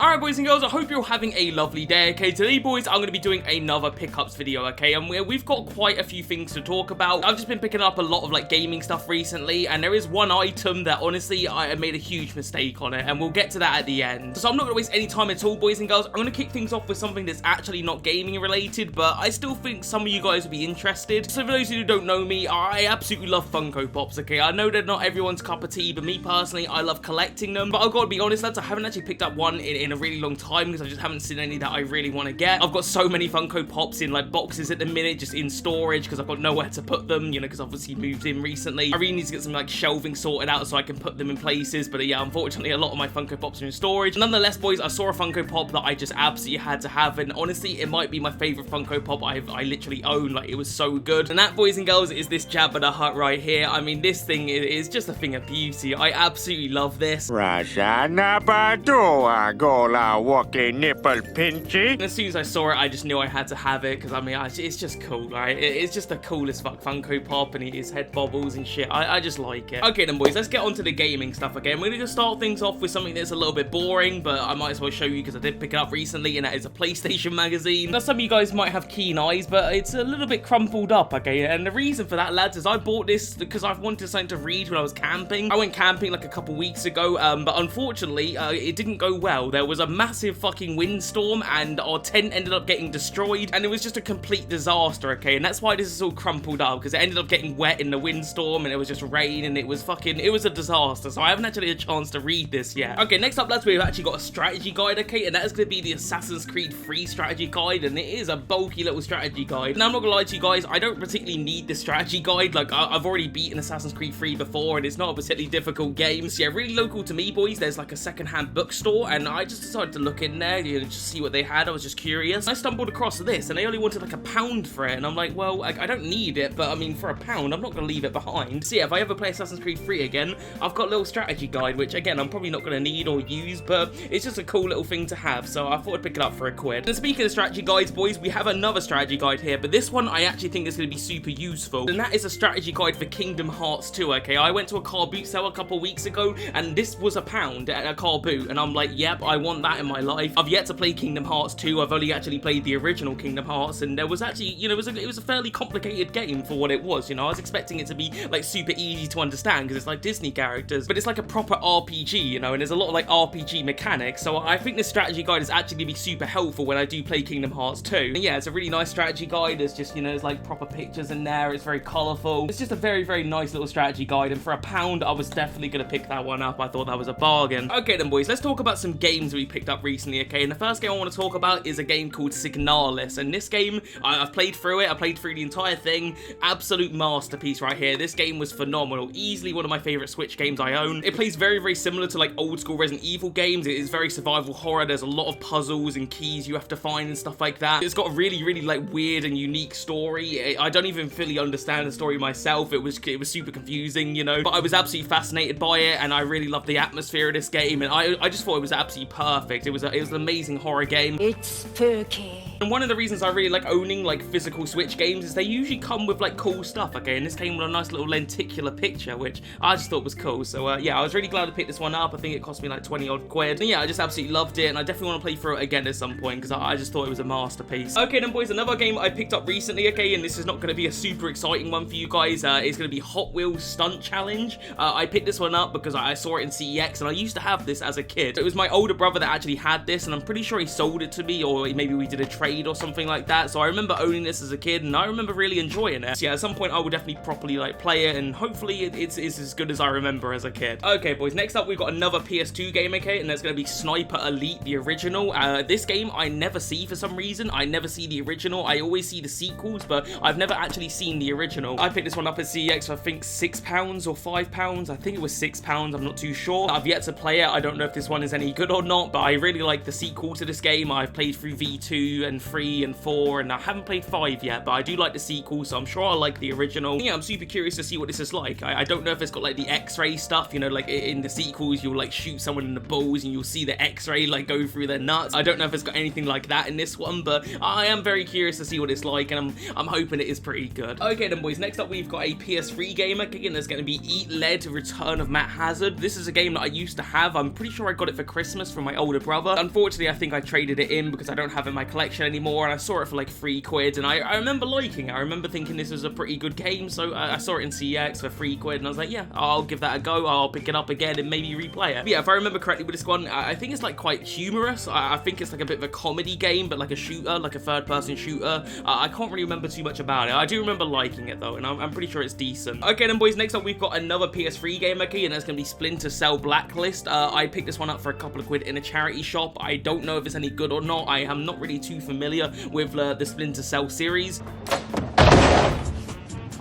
Alright boys and girls, I hope you're having a lovely day, okay? Today boys, I'm going to be doing another pickups video, okay? And we've got quite a few things to talk about. I've just been picking up a lot of like gaming stuff recently, and there is one item that honestly, I made a huge mistake on it, and we'll get to that at the end. So I'm not going to waste any time at all, boys and girls. I'm going to kick things off with something that's actually not gaming related, but I still think some of you guys will be interested. So for those who don't know me, I absolutely love Funko Pops, okay? I know they're not everyone's cup of tea, but me personally, I love collecting them. But I've got to be honest, lads, I haven't actually picked up one in a really long time because I just haven't seen any that I really want to get. I've got so many Funko Pops in like boxes at the minute, just in storage because I've got nowhere to put them, you know, because obviously moved in recently. I really need to get some like shelving sorted out so I can put them in places, but yeah, unfortunately a lot of my Funko Pops are in storage. Nonetheless, boys, I saw a Funko Pop that I just absolutely had to have, and honestly, it might be my favorite Funko Pop I literally own. Like, it was so good. And that, boys and girls, is this Jabba the Hutt right here. I mean, this thing is just a thing of beauty. I absolutely love this. Nipple pinchy. And as soon as I saw it, I just knew I had to have it because I mean, it's just cool, right? It's just the coolest Funko Pop, and his head bobbles and shit. I just like it. Okay then, boys, let's get on to the gaming stuff again. We're gonna just start things off with something that's a little bit boring, but I might as well show you because I did pick it up recently, and that is a PlayStation magazine. Now, some of you guys might have keen eyes, but it's a little bit crumpled up, okay? And the reason for that, lads, is I bought this because I've wanted something to read when I was camping. I went camping like a couple weeks ago, but unfortunately, it didn't go well. There was a massive fucking windstorm, and our tent ended up getting destroyed, and it was just a complete disaster, okay? And that's why this is all crumpled up, because it ended up getting wet in the windstorm, and it was just rain, and it was a disaster. So I haven't actually had a chance to read this yet. Okay, next up, lads, we've actually got a strategy guide, okay? And that is going to be the Assassin's Creed 3 strategy guide, and it is a bulky little strategy guide. Now, I'm not gonna lie to you guys, I don't particularly need this strategy guide. Like, I've already beaten Assassin's Creed 3 before, and it's not a particularly difficult game. So yeah, really local to me, boys, there's like a second-hand bookstore, and I just decided to look in there, you know, just see what they had. I was just curious. I stumbled across this, and they only wanted like £1 for it, and I'm like, well, I don't need it, but I mean, for £1, I'm not gonna leave it behind. So yeah, if I ever play Assassin's Creed 3 again, I've got a little strategy guide, which again, I'm probably not gonna need or use, but it's just a cool little thing to have, so I thought I'd pick it up for £1. And speaking of strategy guides, boys, we have another strategy guide here, but this one I actually think is gonna be super useful, and that is a strategy guide for Kingdom Hearts 2, okay? I went to a car boot sale a couple weeks ago, and this was £1 at a car boot, and I'm like, yep, I want that in my life. I've yet to play Kingdom Hearts 2. I've only actually played the original Kingdom Hearts, and there was actually, you know, it was a fairly complicated game for what it was, you know. I was expecting it to be like super easy to understand because it's like Disney characters, but it's like a proper RPG, you know, and there's a lot of like RPG mechanics, so I think this strategy guide is actually gonna be super helpful when I do play Kingdom Hearts 2. And yeah, it's a really nice strategy guide. There's just, you know, there's like proper pictures in there. It's very colourful. It's just a very, very nice little strategy guide, and for £1, I was definitely gonna pick that one up. I thought that was a bargain. Okay then, boys, let's talk about some games we picked up recently, okay? And the first game I want to talk about is a game called Signalis, and this game, I've played through it. I played through the entire thing. Absolute masterpiece right here. This game was phenomenal. Easily one of my favorite Switch games I own. It plays very, very similar to like old school Resident Evil games. It is very survival horror. There's a lot of puzzles and keys you have to find and stuff like that. It's got a really, really like weird and unique story. I don't even fully understand the story myself. It was super confusing, you know, but I was absolutely fascinated by it, and I really loved the atmosphere of this game, and I just thought it was absolutely perfect. It was an amazing horror game. It's spooky. And one of the reasons I really like owning like physical Switch games is they usually come with like cool stuff, okay? And this came with a nice little lenticular picture, which I just thought was cool. So yeah, I was really glad to pick this one up. I think it cost me like 20 odd quid. And yeah, I just absolutely loved it, and I definitely want to play through it again at some point because I just thought it was a masterpiece. Okay then, boys, another game I picked up recently, okay, and this is not going to be a super exciting one for you guys. It's going to be Hot Wheels Stunt Challenge. I picked this one up because I saw it in CEX, and I used to have this as a kid. It was my older brother that actually had this, and I'm pretty sure he sold it to me, or maybe we did a trade or something like that. So I remember owning this as a kid, and I remember really enjoying it. So yeah, at some point I will definitely properly like play it, and hopefully it's as good as I remember as a kid. Okay, boys, next up we've got another PS2 game, okay, and that's going to be Sniper Elite, the original. This game I never see for some reason. I never see the original. I always see the sequels, but I've never actually seen the original. I picked this one up at CEX for I think £6 or £5. I think it was £6. I'm not too sure. I've yet to play it. I don't know if this one is any good or not, but I really like the sequel to this game. I've played through V2 and 3 and 4, and I haven't played 5 yet, but I do like the sequel, so I'm sure I'll like the original. Yeah, I'm super curious to see what this is like. I don't know if it's got like the X-ray stuff, you know, like in the sequels you'll like shoot someone in the balls and you'll see the X-ray like go through their nuts. I don't know if it's got anything like that in this one, but I am very curious to see what it's like, and I'm hoping it is pretty good. Okay then boys, next up we've got a PS3 game again. There's going to be Eat Lead Return of Matt Hazard. This is a game that I used to have. I'm pretty sure I got it for Christmas from my older brother. Unfortunately, I think I traded it in because I don't have it in my collection anymore, and I saw it for like £3, and I remember liking it. I remember thinking this was a pretty good game, so I saw it in CX for £3, and I was like, yeah, I'll give that a go. I'll pick it up again and maybe replay it. But yeah, if I remember correctly with this one, I think it's like quite humorous. I think it's like a bit of a comedy game, but like a shooter, like a third-person shooter. I can't really remember too much about it. I do remember liking it though, and I'm pretty sure it's decent. Okay then boys, next up we've got another PS3 game, okay, and that's going to be Splinter Cell Blacklist. I picked this one up for a couple of quid in a charity shop. I don't know if it's any good or not. I am not really too familiar with the Splinter Cell series.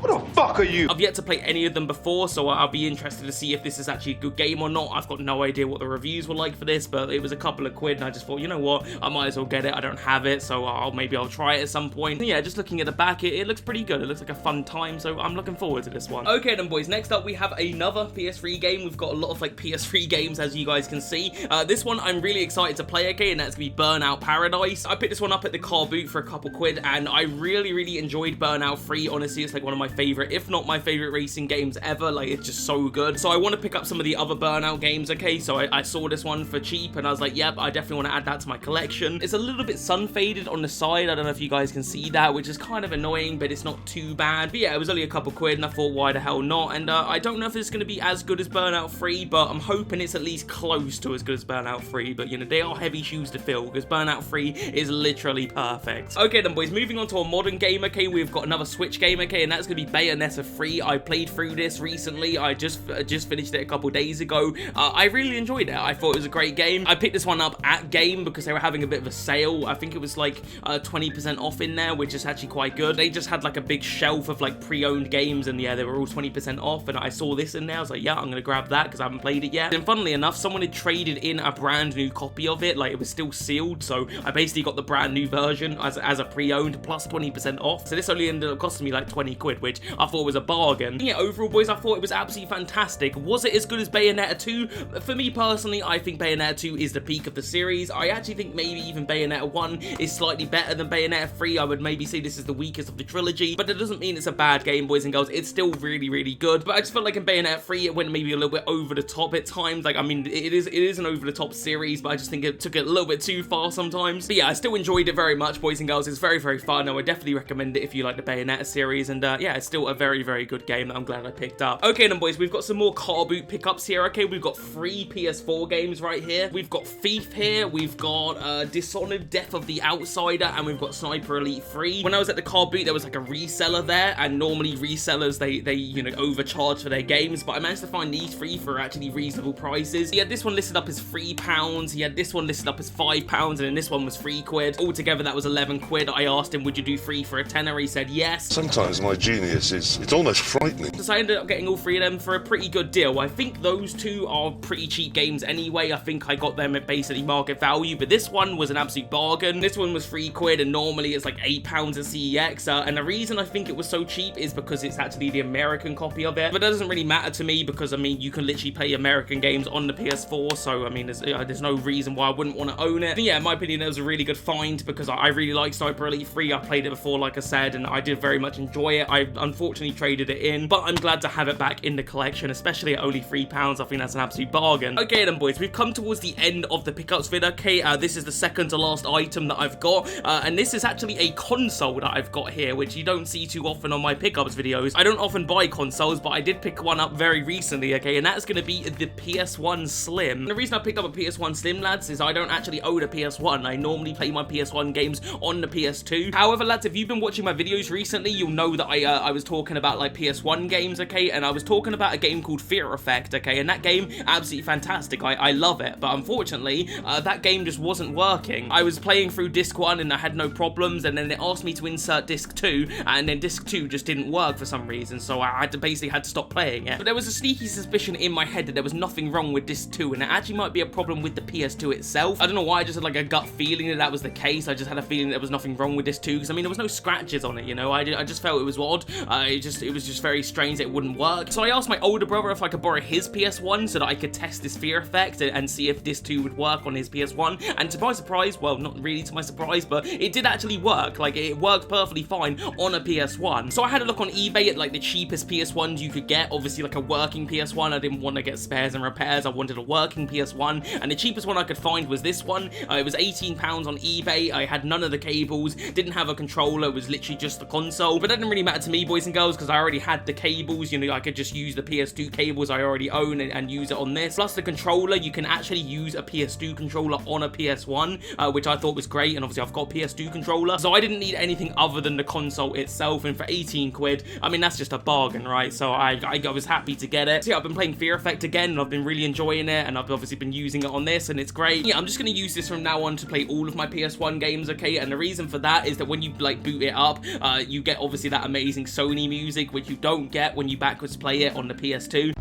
Who the fuck are you? I've yet to play any of them before, so I'll be interested to see if this is actually a good game or not. I've got no idea what the reviews were like for this, but it was a couple of quid, and I just thought, you know what, I might as well get it. I don't have it, so maybe I'll try it at some point. And yeah, just looking at the back, it looks pretty good. It looks like a fun time, so I'm looking forward to this one. Okay then boys, next up we have another PS3 game. We've got a lot of like PS3 games, as you guys can see. This one I'm really excited to play, okay, and that's gonna be Burnout Paradise. I picked this one up at the car boot for a couple quid, and I really enjoyed Burnout 3. Honestly, it's like one of my favorite, if not my favorite racing games ever. Like, it's just so good. So I want to pick up some of the other Burnout games, okay? So I saw this one for cheap, and I was like, yep, I definitely want to add that to my collection. It's a little bit sun faded on the side. I don't know if you guys can see that, which is kind of annoying, but it's not too bad. But yeah, it was only a couple quid, and I thought, why the hell not? And I don't know if it's going to be as good as Burnout 3, but I'm hoping it's at least close to as good as Burnout 3. But, you know, they are heavy shoes to fill, because Burnout 3 is literally perfect. Okay then, boys, moving on to a modern game, okay? We've got another Switch game, okay? And that's going to be Bayonetta 3. I played through this recently. I just finished it a couple days ago. I really enjoyed it. I thought it was a great game. I picked this one up at Game because they were having a bit of a sale. I think it was like 20% off in there, which is actually quite good. They just had like a big shelf of like pre-owned games, and yeah, they were all 20% off, and I saw this in there. I was like, yeah, I'm gonna grab that because I haven't played it yet. And funnily enough, someone had traded in a brand new copy of it. Like, it was still sealed, so I basically got the brand new version as a pre-owned plus 20% off. So this only ended up costing me like 20 quid, which I thought was a bargain. Yeah, overall, boys, I thought it was absolutely fantastic. Was it as good as Bayonetta 2? For me personally, I think Bayonetta 2 is the peak of the series. I actually think maybe even Bayonetta 1 is slightly better than Bayonetta 3. I would maybe say this is the weakest of the trilogy, but it doesn't mean it's a bad game, boys and girls. It's still really good, but I just felt like in Bayonetta 3 it went maybe a little bit over the top at times. Like, I mean, it is an over the top series, but I just think it took it a little bit too far sometimes. But yeah, I still enjoyed it very much, boys and girls. It's very fun. I would definitely recommend it if you like the Bayonetta series, and yeah, it's still a very good game that I'm glad I picked up. Okay then, boys, we've got some more car boot pickups here. Okay, we've got 3 PS4 games right here. We've got Thief here, we've got Dishonored, Death of the Outsider, and we've got Sniper Elite 3. When I was at the car boot, there was like a reseller there, and normally resellers, they you know, overcharge for their games, but I managed to find these 3 for actually reasonable prices. He had this one listed up as £3, he had this one listed up as £5, and then this one was 3 quid. Altogether, that was 11 quid. I asked him, would you do 3 for a tenner? He said yes. Sometimes my genius it's almost frightening. So I ended up getting all 3 of them for a pretty good deal. I think those 2 are pretty cheap games anyway. I think I got them at basically market value, but this one was an absolute bargain. This one was 3 quid, and normally it's like £8 at CEX, and the reason I think it was so cheap is because it's actually the American copy of it, but that doesn't really matter to me because, I mean, you can literally play American games on the PS4, so, I mean, there's no reason why I wouldn't want to own it. But yeah, in my opinion, it was a really good find because I really like Sniper Elite 3. I played it before, like I said, and I did very much enjoy it. I unfortunately traded it in, but I'm glad to have it back in the collection, especially at only £3. I think that's an absolute bargain. Okay then, boys, we've come towards the end of the pickups vid. Okay, this is the second to last item that I've got, and this is actually a console that I've got here, which you don't see too often on my pickups videos. I don't often buy consoles, but I did pick one up very recently, okay, and that's going to be the PS1 Slim. And the reason I picked up a PS1 Slim, lads, is I don't actually own a PS1. I normally play my PS1 games on the PS2. However, lads, if you've been watching my videos recently, you'll know that I was talking talking about like PS1 games, okay, and I was talking about a game called Fear Effect, okay, and that game, absolutely fantastic, I love it, but unfortunately, that game just wasn't working. I was playing through disc 1 and I had no problems, and then it asked me to insert disc 2, and then disc 2 just didn't work for some reason, so I basically had to stop playing it. But there was a sneaky suspicion in my head that there was nothing wrong with disc 2, and it actually might be a problem with the PS2 itself. I don't know why, I just had like a gut feeling that was the case. I just had a feeling there was nothing wrong with disc 2, because I mean, there was no scratches on it, you know, I just felt it was odd. It was just very strange that it wouldn't work. So I asked my older brother if I could borrow his PS1 so that I could test this Fear Effect and see if disc 2 would work on his PS1, and to my surprise, well, not really to my surprise, but it did actually work. Like, it worked perfectly fine on a PS1. So I had a look on eBay at like the cheapest PS1s you could get, obviously like a working PS1. I didn't want to get spares and repairs, I wanted a working PS1, and the cheapest one I could find was this one. It was £18 on eBay. I had none of the cables, didn't have a controller, it was literally just the console, but that didn't really matter to me, boys and girls, because I already had the cables, you know, I could just use the PS2 cables I already own and use it on this. Plus the controller, you can actually use a PS2 controller on a PS1, which I thought was great, and obviously I've got a PS2 controller, so I didn't need anything other than the console itself, and for 18 quid, I mean, that's just a bargain, right? So I was happy to get it. So yeah, I've been playing Fear Effect again, and I've been really enjoying it, and I've obviously been using it on this, and it's great. Yeah, I'm just going to use this from now on to play all of my PS1 games, okay? And the reason for that is that when you, like, boot it up, you get obviously that amazing Sony music, which you don't get when you backwards play it on the PS2.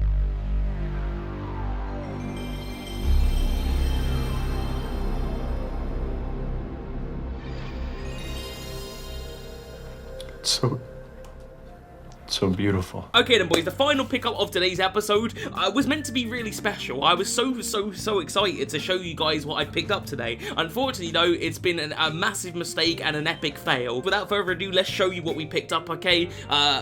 So beautiful. Okay then, boys, the final pickup of today's episode was meant to be really special. I was so excited to show you guys what I picked up today. Unfortunately though, it's been a massive mistake and an epic fail. Without further ado, let's show you what we picked up, okay?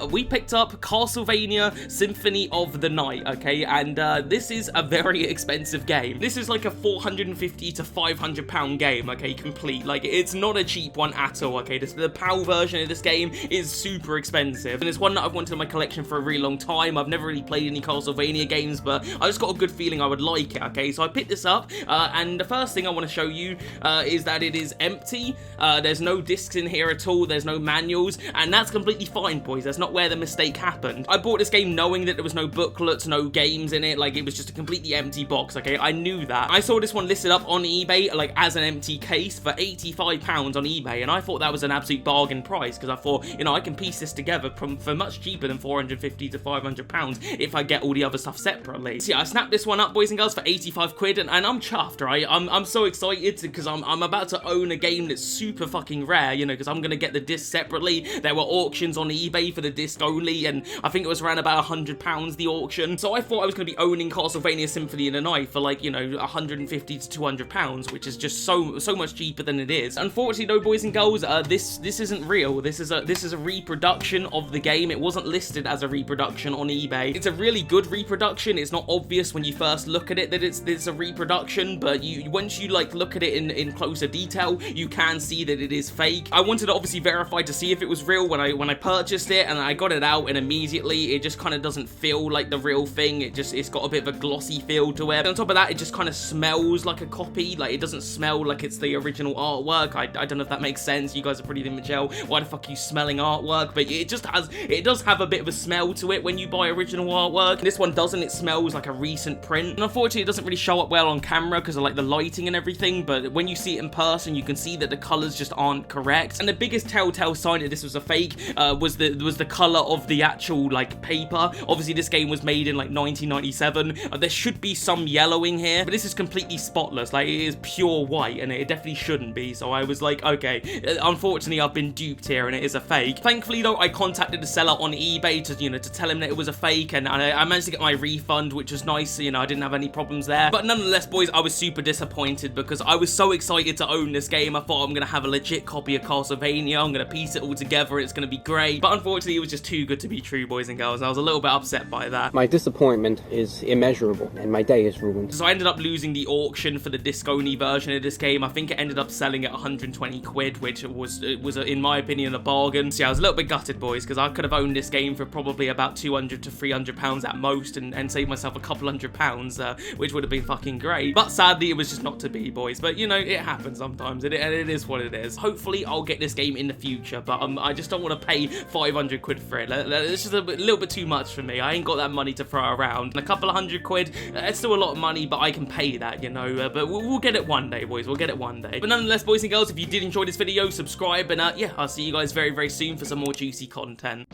We picked up Castlevania Symphony of the Night, okay? And this is a very expensive game. This is like a £450 to £500 game, okay, complete. Like, it's not a cheap one at all, okay? The PAL version of this game is super expensive, and it's one that I've wanted in my collection for a really long time. I've never really played any Castlevania games, but I just got a good feeling I would like it, okay? So I picked this up, and the first thing I want to show you is that it is empty. There's no discs in here at all, there's no manuals, and that's completely fine, boys. That's not where the mistake happened. I bought this game knowing that there was no booklets, no games in it, like it was just a completely empty box, okay? I knew that. I saw this one listed up on eBay, like as an empty case for £85 on eBay, and I thought that was an absolute bargain price, because I thought, you know, I can piece this together for much cheaper than £450 to £500 if I get all the other stuff separately. So yeah, I snapped this one up, boys and girls, for 85 quid, and I'm chuffed, right? I'm so excited because I'm about to own a game that's super fucking rare, you know, because I'm gonna get the disc separately. There were auctions on eBay for the disc only, and I think it was around about £100 the auction. So I thought I was gonna be owning Castlevania Symphony of the Night for, like, you know, £150 to £200, which is just so much cheaper than it is. Unfortunately though, boys and girls, this isn't real. This is a reproduction of the game. It wasn't listed as a reproduction on eBay. It's a really good reproduction. It's not obvious when you first look at it that it's a reproduction, but once you like look at it in closer detail, you can see that it is fake. I wanted to obviously verify to see if it was real when I purchased it, and I got it out, and immediately it just kind of doesn't feel like the real thing. It's got a bit of a glossy feel to it. And on top of that, it just kind of smells like a copy. Like, it doesn't smell like it's the original artwork. I don't know if that makes sense. You guys are pretty Michelle. Why the fuck are you smelling artwork? But it does have a bit of a smell to it when you buy original artwork. This one doesn't. It smells like a recent print, and unfortunately it doesn't really show up well on camera because of like the lighting and everything, but when you see it in person, you can see that the colors just aren't correct. And the biggest telltale sign that this was a fake was the color of the actual like paper. Obviously this game was made in like 1997. There should be some yellowing here, but this is completely spotless. Like, it is pure white, and it definitely shouldn't be. So I was like, okay, unfortunately I've been duped here, and it is a fake. Thankfully though, I contacted the seller on eBay to tell him that it was a fake, and I managed to get my refund, which was nice. You know, I didn't have any problems there. But nonetheless, boys, I was super disappointed because I was so excited to own this game. I thought I'm gonna have a legit copy of Castlevania. I'm gonna piece it all together. It's gonna be great. But unfortunately, it was just too good to be true, boys and girls. I was a little bit upset by that. My disappointment is immeasurable, and my day is ruined. So I ended up losing the auction for the disc-only version of this game. I think it ended up selling at 120 quid, which was in my opinion, a bargain. So yeah, I was a little bit gutted, boys, because I could have owned this game for probably about 200 to 300 pounds at most and save myself a couple £100, which would have been fucking great. But sadly, it was just not to be, boys. But you know, it happens sometimes, and it is what it is. Hopefully, I'll get this game in the future, but I just don't want to pay 500 quid for it. It's just a little bit too much for me. I ain't got that money to throw around. And a couple of £100, it's still a lot of money, but I can pay that, you know. But we'll get it one day, boys. We'll get it one day. But nonetheless, boys and girls, if you did enjoy this video, subscribe, and yeah, I'll see you guys very, very soon for some more juicy content.